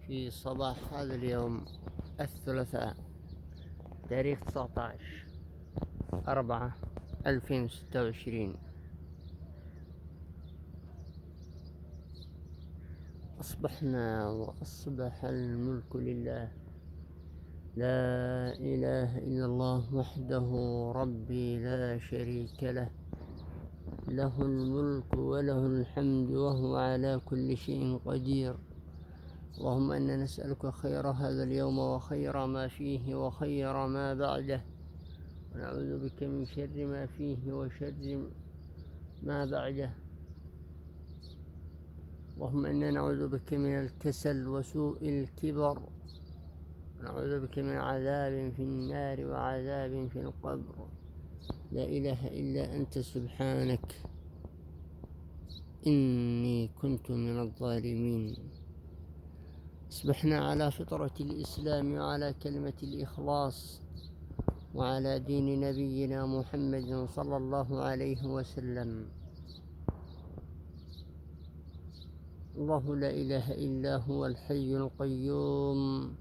في صباح هذا اليوم الثلاثاء تاريخ 19/4/2026. أصبحنا وأصبح الملك لله، لا إله إلا الله وحده ربي لا شريك له، له الملك وله الحمد وهو على كل شيء قدير. اللهم إنا نسألك خير هذا اليوم وخير ما فيه وخير ما بعده، ونعوذ بك من شر ما فيه وشر ما بعده. اللهم إنا نعوذ بك من الكسل وسوء الكبر، ونعوذ بك من عذاب في النار وعذاب في القبر. لا إله إلا أنت سبحانك إني كنت من الظالمين. أصبحنا على فطرة الإسلام وعلى كلمة الإخلاص وعلى دين نبينا محمد صلى الله عليه وسلم. الله لا إله إلا هو الحي القيوم،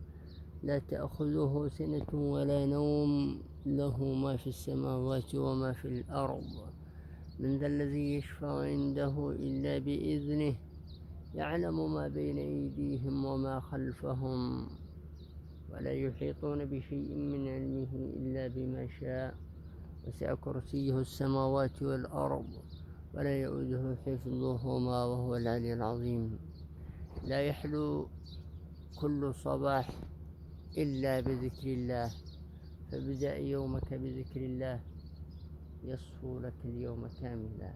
لا تأخذه سنة ولا نوم، له ما في السماوات وما في الأرض. من ذا الذي يشفع عنده إلا بإذنه، يعلم ما بين أيديهم وما خلفهم، ولا يحيطون بشيء من علمه إلا بما شاء. وسع كرسيه السماوات والأرض ولا يؤوده حفظهما وهو العلي العظيم. لا يحلو كل صباح إلا بذكر الله، فابدأ يومك بذكر الله يصفو لك اليوم كاملا.